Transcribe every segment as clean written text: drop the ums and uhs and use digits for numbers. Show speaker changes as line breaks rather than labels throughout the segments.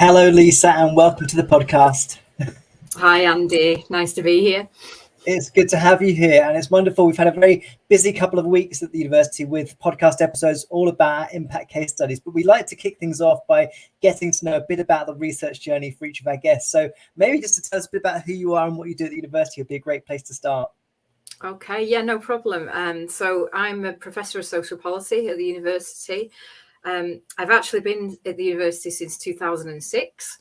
Hello, Lisa, and welcome to the podcast.
Hi, Andy. Nice to be here.
It's good to have you here, and it's wonderful. We've had a very busy couple of weeks at the university with podcast episodes all about our impact case studies, but we like to kick things off by getting to know a bit about the research journey for each of our guests. So maybe just to tell us a bit about who you are and what you do at the university would be a great place to start.
Okay, yeah, no problem. So I'm a professor of social policy at the university. I've actually been at the university since 2006,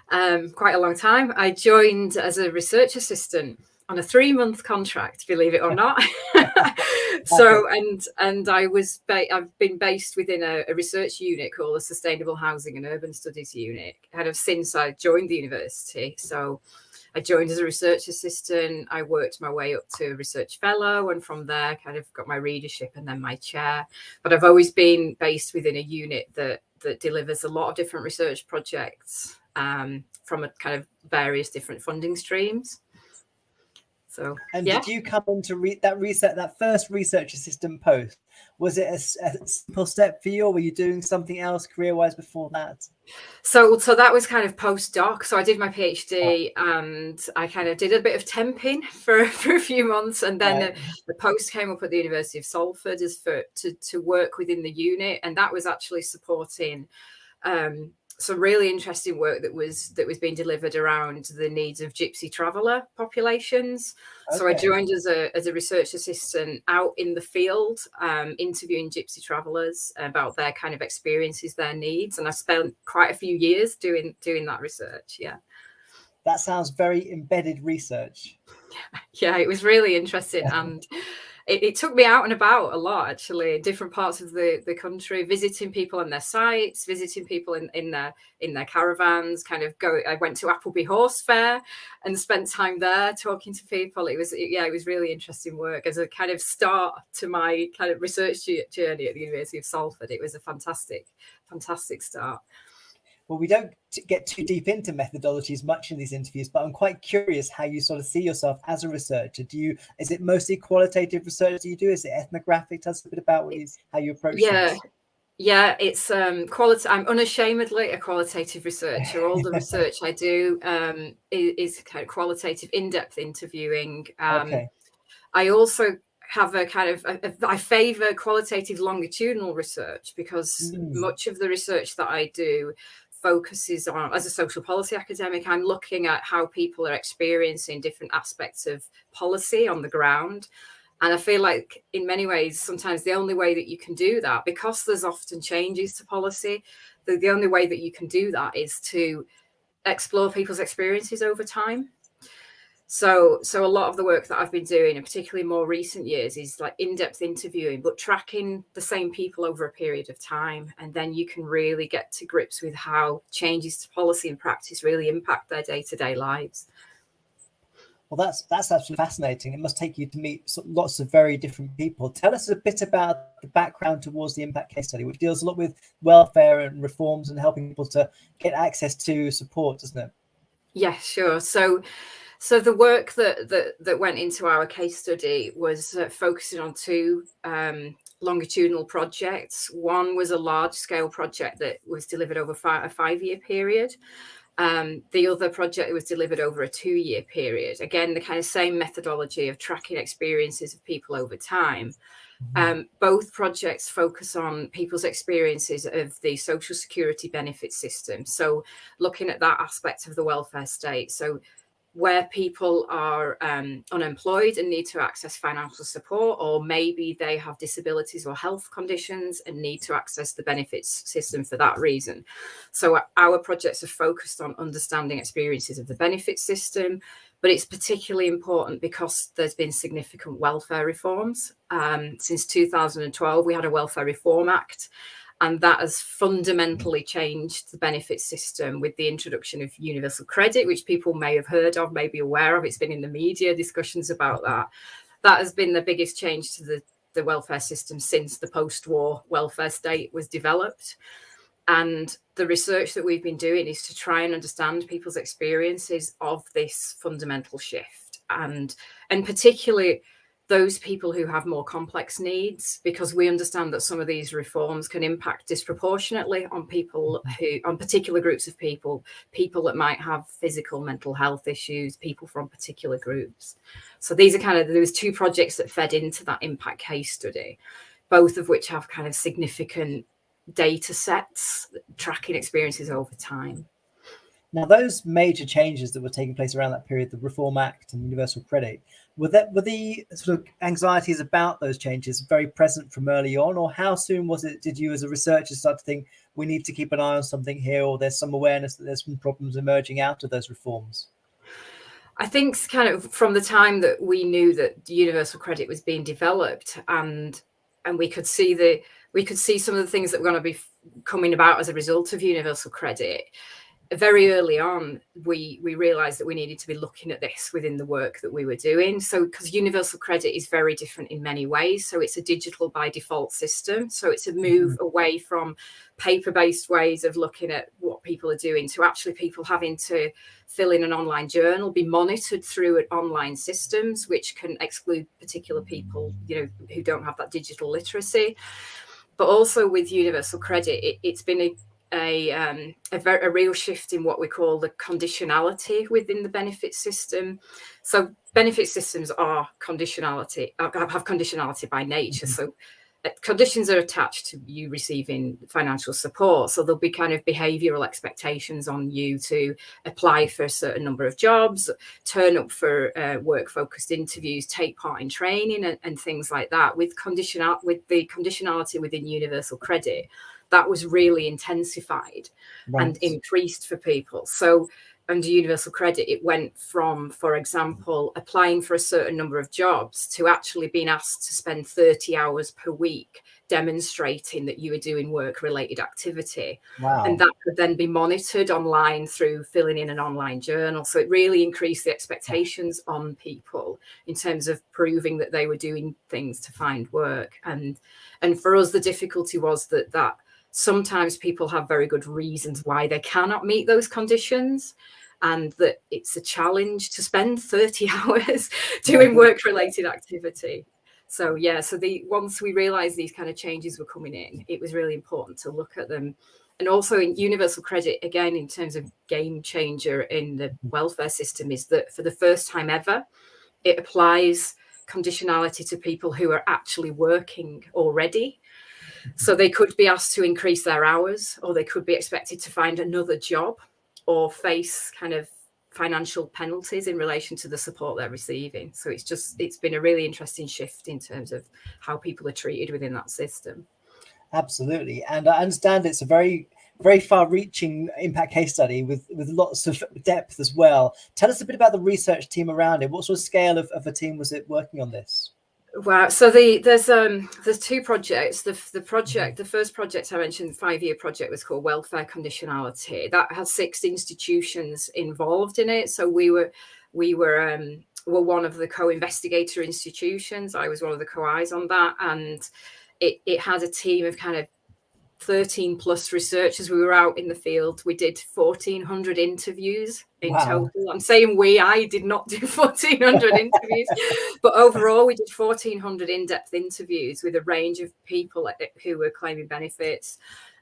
quite a long time. I joined as a research assistant on a 3-month contract, believe it or not. So, and I've been based within a research unit called the Sustainable Housing and Urban Studies Unit, kind of since I joined the university. So I joined as a research assistant. I worked my way up to research fellow, and from there kind of got my readership and then my chair. But I've always been based within a unit that delivers a lot of different research projects from a kind of various different funding streams. So,
and
yeah.
Did you come into that first research assistant post? Was it a simple step for you, or were you doing something else career-wise before that?
So that was kind of postdoc. So I did my PhD and I kind of did a bit of temping for a few months, and then the post came up at the University of Salford to work within the unit, and that was actually supporting some really interesting work that was being delivered around the needs of gypsy traveller populations. Okay. So I joined as a research assistant out in the field, interviewing gypsy travellers about their kind of experiences, their needs, and I spent quite a few years doing that research. Yeah.
That sounds very embedded research.
Yeah, it was really interesting, and it took me out and about a lot, actually, in different parts of the country, visiting people on their sites, visiting people in their caravans. I went to Appleby Horse Fair and spent time there talking to people. It was really interesting work as a kind of start to my kind of research journey at the University of Salford. It was a fantastic start.
Well, we don't get too deep into methodologies much in these interviews, but I'm quite curious how you sort of see yourself as a researcher. Is it mostly qualitative research that you do? Is it ethnographic? Tell us a bit about how you approach this.
Yeah, it's quality. I'm unashamedly a qualitative researcher. All the research I do is kind of qualitative, in-depth interviewing.
Okay.
I also have a kind of I favour qualitative longitudinal research because much of the research that I do focuses on, as a social policy academic, I'm looking at how people are experiencing different aspects of policy on the ground. And I feel like in many ways, sometimes the only way that you can do that, because there's often changes to policy, the only way that you can do that is to explore people's experiences over time. So a lot of the work that I've been doing, and particularly more recent years, is like in-depth interviewing, but tracking the same people over a period of time. And then you can really get to grips with how changes to policy and practice really impact their day-to-day lives.
Well, that's absolutely fascinating. It must take you to meet lots of very different people. Tell us a bit about the background towards the impact case study, which deals a lot with welfare and reforms and helping people to get access to support, doesn't it?
Yeah, sure. So the work that went into our case study was focusing on two longitudinal projects. One was a large-scale project that was delivered over a 5-year period. The other project was delivered over a 2-year period. Again, the kind of same methodology of tracking experiences of people over time. Both projects focus on people's experiences of the social security benefit system. So looking at that aspect of the welfare state. So where people are unemployed and need to access financial support, or maybe they have disabilities or health conditions and need to access the benefits system for that reason. So our projects are focused on understanding experiences of the benefit system, but it's particularly important because there's been significant welfare reforms. Since 2012, we had a Welfare Reform Act, and that has fundamentally changed the benefit system with the introduction of universal credit, which people may have heard of, may be aware of. It's been in the media, discussions about that. That has been the biggest change to the welfare system since the post-war welfare state was developed. And the research that we've been doing is to try and understand people's experiences of this fundamental shift, and particularly those people who have more complex needs, because we understand that some of these reforms can impact disproportionately on people on particular groups of people that might have physical, mental health issues, people from particular groups. So these are there was two projects that fed into that impact case study, both of which have kind of significant data sets tracking experiences over time.
Now, those major changes that were taking place around that period, the Reform Act and universal credit, were the sort of anxieties about those changes very present from early on, or how soon did you as a researcher start to think we need to keep an eye on something here, or there's some awareness that there's some problems emerging out of those reforms?
I think kind of from the time that we knew that universal credit was being developed, and we could see some of the things that were going to be coming about as a result of universal credit. Very early on, we realized that we needed to be looking at this within the work that we were doing. So, because universal credit is very different in many ways. So it's a digital by default system. So it's a move away from paper-based ways of looking at what people are doing to actually people having to fill in an online journal, be monitored through online systems, which can exclude particular people, who don't have that digital literacy. But also with universal credit, it's been a real shift in what we call the conditionality within the benefit system. So benefit systems have conditionality by nature. So conditions are attached to you receiving financial support. So there'll be kind of behavioural expectations on you to apply for a certain number of jobs, turn up for work-focused interviews, take part in training and things like that. With the conditionality within universal credit, that was really intensified and increased for people. So under universal credit, it went from, for example, applying for a certain number of jobs to actually being asked to spend 30 hours per week demonstrating that you were doing work-related activity.
Wow.
And that could then be monitored online through filling in an online journal. So it really increased the expectations on people in terms of proving that they were doing things to find work. And for us, the difficulty was that sometimes people have very good reasons why they cannot meet those conditions, and that it's a challenge to spend 30 hours doing work-related activity. So once we realized these kind of changes were coming in, it was really important to look at them. And also in universal credit, again, in terms of game changer in the welfare system, is that for the first time ever, it applies conditionality to people who are actually working already. So they could be asked to increase their hours, or they could be expected to find another job, or face kind of financial penalties in relation to the support they're receiving. So it's been a really interesting shift in terms of how people are treated within that system.
Absolutely. And I understand it's a very very far-reaching impact case study with lots of depth as well. Tell us a bit about the research team around it. What sort of scale of a team was it working on this?
Wow. So there's two projects. The first project I mentioned, 5-year project, was called Welfare Conditionality. That had 6 institutions involved in it. So we were one of the co-investigator institutions. I was one of the co-Is on that, and it had a team of kind of 13 plus researchers. We were out in the field. We did 1,400 interviews in total. I'm saying I did not do 1,400 interviews, but overall we did 1,400 in-depth interviews with a range of people who were claiming benefits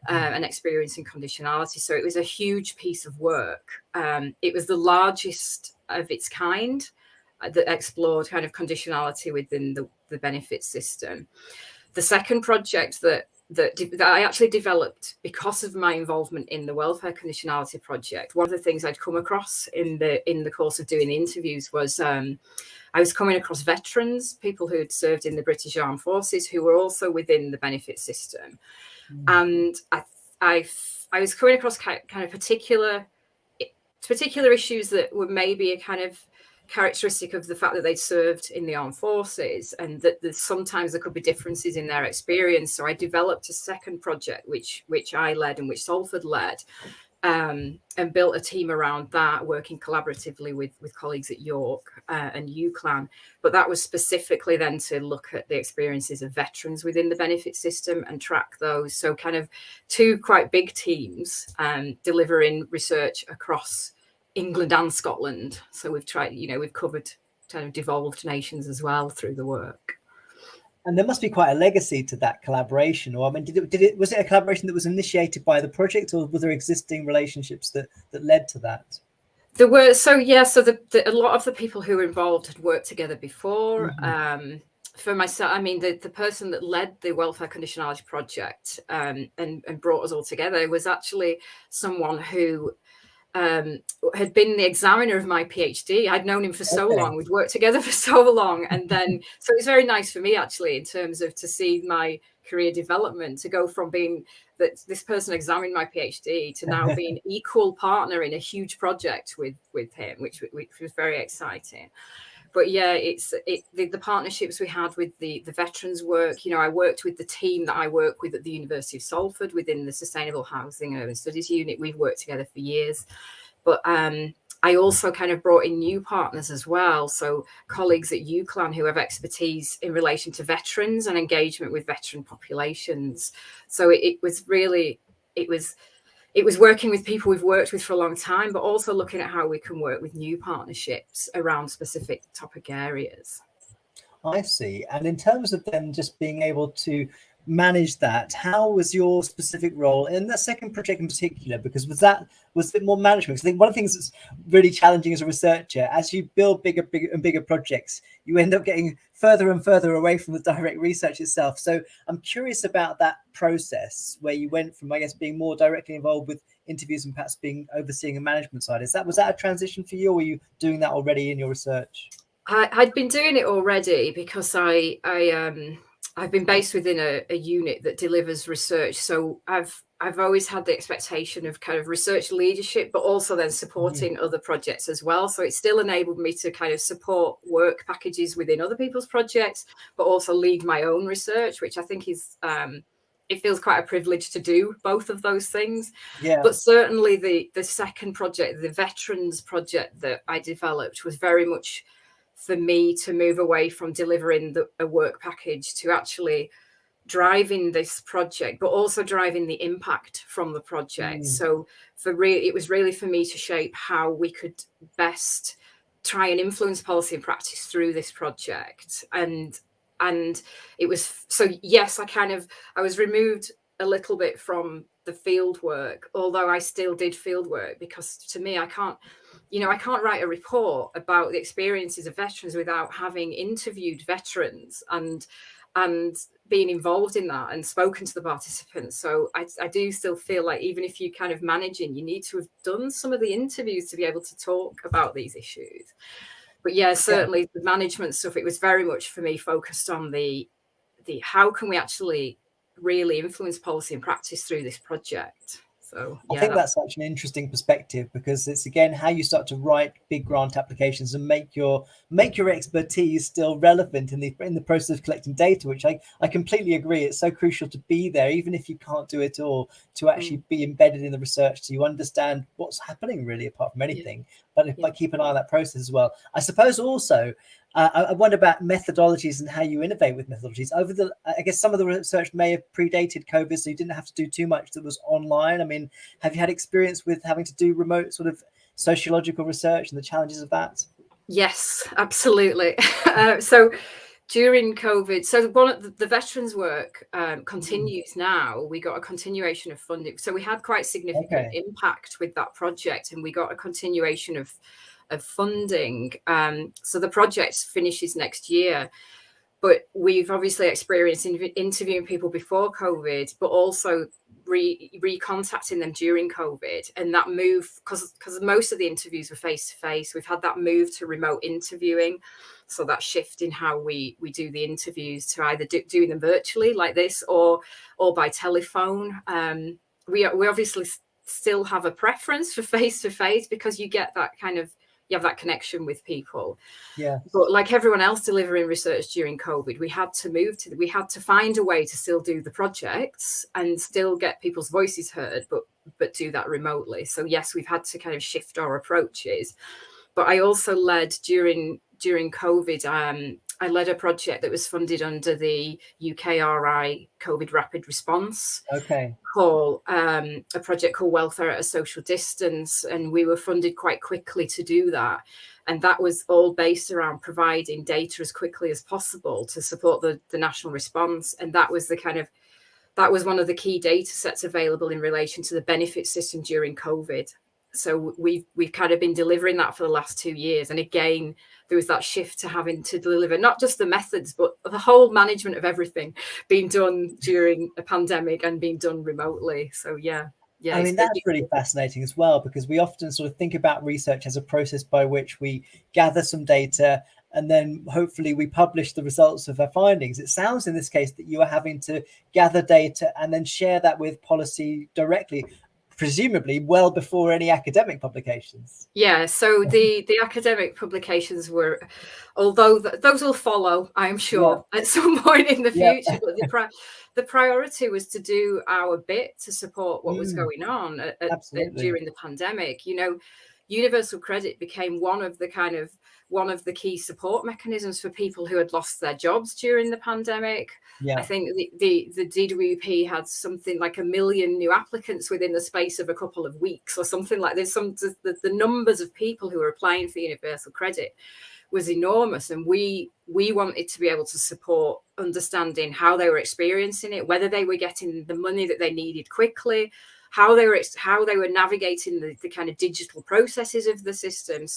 and experiencing conditionality. So it was a huge piece of work. It was the largest of its kind that explored kind of conditionality within the benefit system. The second project that I actually developed because of my involvement in the welfare conditionality project. One of the things I'd come across in the course of doing the interviews was I was coming across veterans, people who had served in the British Armed Forces, who were also within the benefit system. And I was coming across kind of particular issues that were maybe a kind of characteristic of the fact that they'd served in the armed forces, and that sometimes there could be differences in their experience. So I developed a second project, which I led and which Salford led, and built a team around that, working collaboratively with colleagues at York and UCLan. But that was specifically then to look at the experiences of veterans within the benefit system and track those. So kind of 2 quite big teams delivering research across England and Scotland. So we've covered kind of devolved nations as well through the work.
And there must be quite a legacy to that collaboration. Or I mean, was it a collaboration that was initiated by the project, or were there existing relationships that led to that?
There were. So a lot of the people who were involved had worked together before. For myself, I mean, the person that led the welfare conditionality project and brought us all together was actually someone who had been the examiner of my PhD. I'd known him for so long. We'd worked together for so long. And then, so it was very nice for me, actually, in terms of to see my career development, to go from being that this person examined my PhD to now being equal partner in a huge project with him, which was very exciting. But yeah, the partnerships we had with the veterans work. I worked with the team that I work with at the University of Salford within the Sustainable Housing and Urban Studies unit. We've worked together for years. But I also kind of brought in new partners as well. So colleagues at UCLan who have expertise in relation to veterans and engagement with veteran populations. So it was working with people we've worked with for a long time, but also looking at how we can work with new partnerships around specific topic areas.
I see. And in terms of then just being able to manage that, how was your specific role in the second project in particular? Because was it more management? Because I think one of the things that's really challenging as a researcher, as you build bigger and bigger projects, you end up getting further and further away from the direct research itself. So I'm curious about that process where you went from, I guess, being more directly involved with interviews and perhaps overseeing a management side. Was that a transition for you, or were you doing that already in your research?
I'd been doing it already because I've been based within a unit that delivers research. So I've always had the expectation of kind of research leadership, but also then supporting other projects as well. So it still enabled me to kind of support work packages within other people's projects, but also lead my own research, which I think is, it feels quite a privilege to do both of those things. Yeah. But certainly the second project, the veterans project that I developed, was very much for me to move away from delivering a work package to actually driving this project, but also driving the impact from the project. So it was really for me to shape how we could best try and influence policy and practice through this project. And it was, so yes, I was removed a little bit from the field work, although I still did field work, because to me, I can't write a report about the experiences of veterans without having interviewed veterans and being involved in that and spoken to the participants. So I do still feel like even if you're kind of managing, you need to have done some of the interviews to be able to talk about these issues. But yeah, certainly the management stuff, it was very much for me focused on the how can we actually really influence policy and practice through this project. So
I
yeah,
think that's such an interesting perspective, because it's again how you start to write big grant applications and make your expertise still relevant in the process of collecting data, which I completely agree. It's so crucial to be there, even if you can't do it all, to actually be embedded in the research so you understand what's happening, really, apart from anything. But keep an eye on that process as well. I suppose also I wonder about methodologies and how you innovate with methodologies. I guess some of the research may have predated COVID, so you didn't have to do too much that was online. I mean, have you had experience with having to do remote sort of sociological research and the challenges of that?
Yes, absolutely. So during COVID, so one of the veterans work continues now. We got a continuation of funding. So we had quite significant impact with that project, and we got a continuation of funding. So the project finishes next year. But we've obviously experienced interviewing people before COVID, but also recontacting them during COVID. And that move, because most of the interviews were face to face, we've had that move to remote interviewing. So that shift in how we do the interviews to either doing them virtually like this or by telephone. We obviously still have a preference for face to face, because you get that kind of, you have that connection with people.
Yeah.
But like everyone else delivering research during COVID, we had to find a way to still do the projects and still get people's voices heard, but do that remotely. So yes, we've had to kind of shift our approaches. But I also led during COVID, I led a project that was funded under the UKRI COVID Rapid Response call, a project called Welfare at a Social Distance. And we were funded quite quickly to do that. And that was all based around providing data as quickly as possible to support the national response. And that was one of the key data sets available in relation to the benefit system during COVID. So we've kind of been delivering that for the last 2 years. And again, there was that shift to having to deliver not just the methods, but the whole management of everything being done during a pandemic and being done remotely. So yeah.
I mean, that's really fascinating as well, because we often sort of think about research as a process by which we gather some data and then hopefully we publish the results of our findings. It sounds in this case that you are having to gather data and then share that with policy directly, presumably well before any academic publications.
Yeah, so the academic publications were, although those will follow, I'm sure, at some point in the future, but the priority was to do our bit to support what was going on during the pandemic. You know, universal credit became one of the key support mechanisms for people who had lost their jobs during the pandemic. I think the DWP had something like 1 million new applicants within the space of a couple of weeks or something like this. The numbers of people who were applying for universal credit was enormous, and we wanted to be able to support understanding how they were experiencing it, whether they were getting the money that they needed quickly, how they were navigating the kind of digital processes of the system.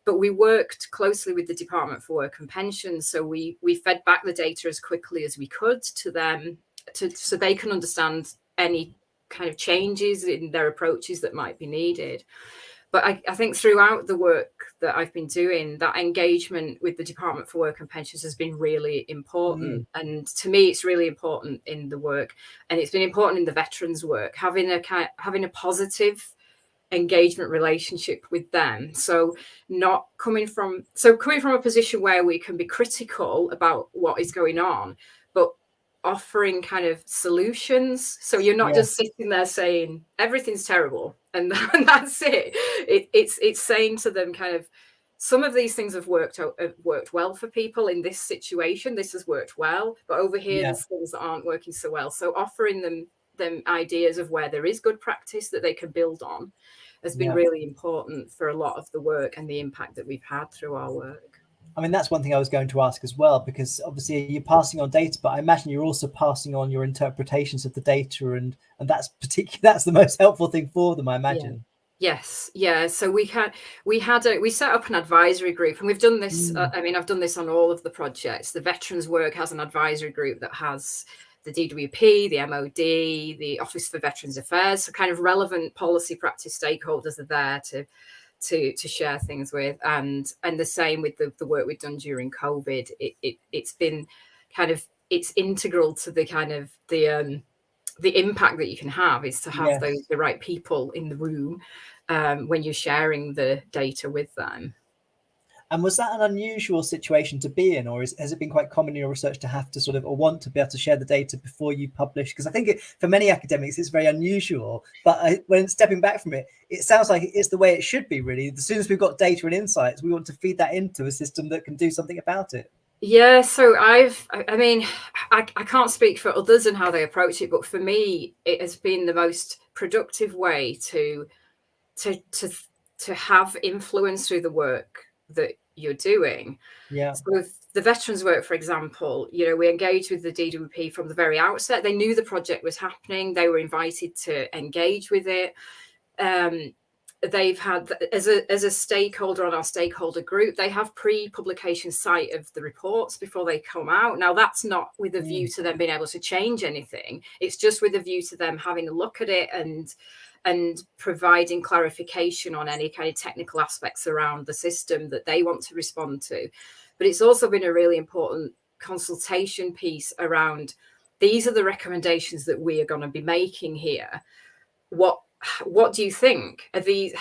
But we worked closely with the Department for Work and Pensions. So we fed back the data as quickly as we could to them so they can understand any kind of changes in their approaches that might be needed. But I think throughout the work that I've been doing, that engagement with the Department for Work and Pensions has been really important. And to me, it's really important in the work. And it's been important in the veterans work, having a positive engagement relationship with them. So coming from a position where we can be critical about what is going on, but offering kind of solutions. So you're not just sitting there saying everything's terrible and that's it. It's saying to them kind of, some of these things have worked well for people in this situation. This has worked well, but over here there's things that aren't working so well. So offering them ideas of where there is good practice that they can build on has been really important for a lot of the work and the impact that we've had through our work.
I mean, that's one thing I was going to ask as well, because obviously you're passing on data, but I imagine you're also passing on your interpretations of the data, and that's the most helpful thing for them, I imagine.
Yes. Yeah. So we set up an advisory group, and we've done this. I've done this on all of the projects. The veterans work has an advisory group that has the DWP, the MOD, the Office for Veterans Affairs, so kind of relevant policy practice stakeholders are there to share things with, and the same with the work we've done during COVID. It's been kind of, it's integral to the kind of the the impact that you can have is to have
Yes.
the right people in the room when you're sharing the data with them.
And was that an unusual situation to be in, or has it been quite common in your research to have to sort of, or want to be able to share the data before you publish? Because I think for many academics, it's very unusual. But when stepping back from it, it sounds like it's the way it should be, really. As soon as we've got data and insights, we want to feed that into a system that can do something about it.
Yeah, so I can't speak for others and how they approach it, but for me, it has been the most productive way to have influence through the work that you're doing.
Yeah.
So with the veterans work, for example, we engaged with the DWP from the very outset. They knew the project was happening. They were invited to engage with it. They've had, as a stakeholder on our stakeholder group, they have pre-publication sight of the reports before they come out. Now, that's not with a view to them being able to change anything. It's just with a view to them having a look at it and providing clarification on any kind of technical aspects around the system that they want to respond to. But it's also been a really important consultation piece around, these are the recommendations that we are going to be making here. What do you think? Are these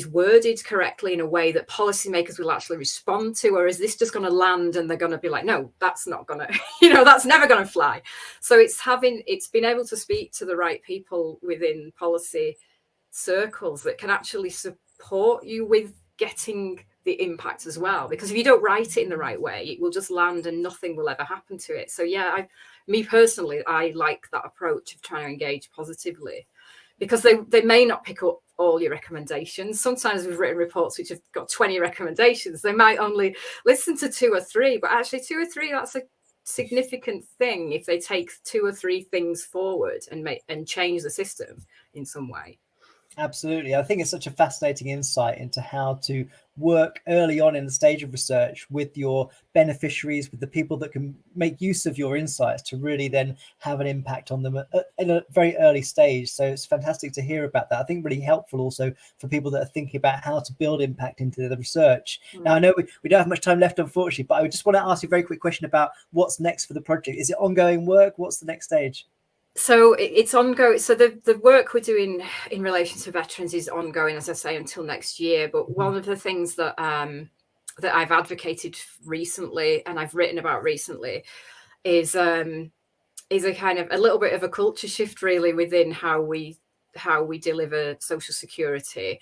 worded correctly in a way that policymakers will actually respond to, or is this just going to land and they're going to be like, no, that's not going to, that's never going to fly. So it's been able to speak to the right people within policy circles that can actually support you with getting the impact as well. Because if you don't write it in the right way, it will just land and nothing will ever happen to it. So yeah, me personally, I like that approach of trying to engage positively, because they may not pick up all your recommendations. Sometimes we've written reports which have got 20 recommendations. They might only listen to 2 or 3, but actually 2 or 3, that's a significant thing if they take 2 or 3 things forward and change the system in some way.
Absolutely. I think it's such a fascinating insight into how to work early on in the stage of research with your beneficiaries, with the people that can make use of your insights to really then have an impact on them in a very early stage. So it's fantastic to hear about that. I think really helpful also for people that are thinking about how to build impact into the research. Now, I know we don't have much time left, unfortunately, but I just want to ask you a very quick question about what's next for the project. Is it ongoing work? What's the next stage?
So it's ongoing. So the work we're doing in relation to veterans is ongoing, as I say, until next year. But one of the things that that I've advocated recently and I've written about recently is a kind of a little bit of a culture shift, really, within how we deliver social security.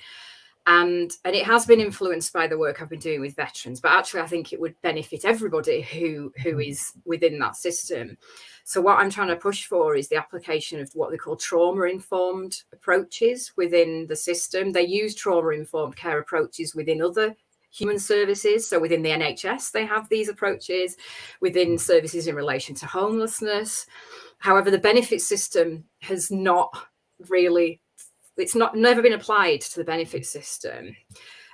And it has been influenced by the work I've been doing with veterans, but actually I think it would benefit everybody who is within that system. So what I'm trying to push for is the application of what they call trauma-informed approaches within the system. They use trauma-informed care approaches within other human services. So within the NHS, they have these approaches, within services in relation to homelessness. However, the benefit system has not really, it's never been applied to the benefit system.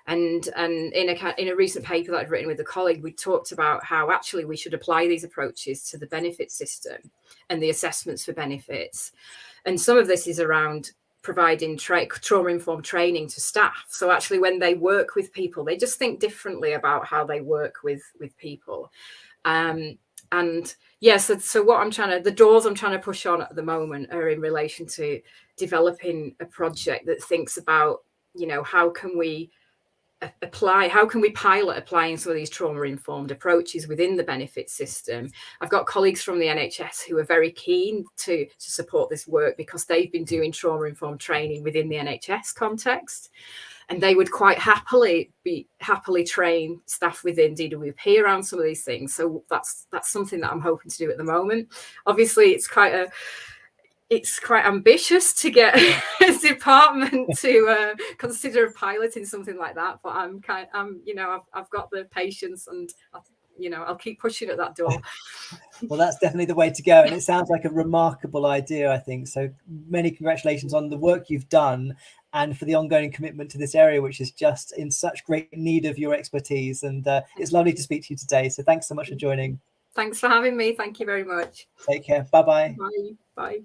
And in a recent paper that I'd written with a colleague, we talked about how actually we should apply these approaches to the benefit system and the assessments for benefits. And some of this is around providing trauma-informed training to staff. So actually when they work with people, they just think differently about how they work with people. And yes, so what the doors I'm trying to push on at the moment are in relation to developing a project that thinks about, how can we pilot applying some of these trauma-informed approaches within the benefit system. I've got colleagues from the NHS who are very keen to support this work because they've been doing trauma-informed training within the NHS context. And they would quite happily train staff within DWP around some of these things. So that's something that I'm hoping to do at the moment. Obviously, it's quite ambitious to get a department to consider piloting something like that. But I've got the patience, and I'll keep pushing at that door.
Well, that's definitely the way to go. And it sounds like a remarkable idea, I think. So many congratulations on the work you've done and for the ongoing commitment to this area, which is just in such great need of your expertise. And it's lovely to speak to you today. So thanks so much for joining.
Thanks for having me. Thank you very much.
Take care. Bye-bye.
Bye. Bye.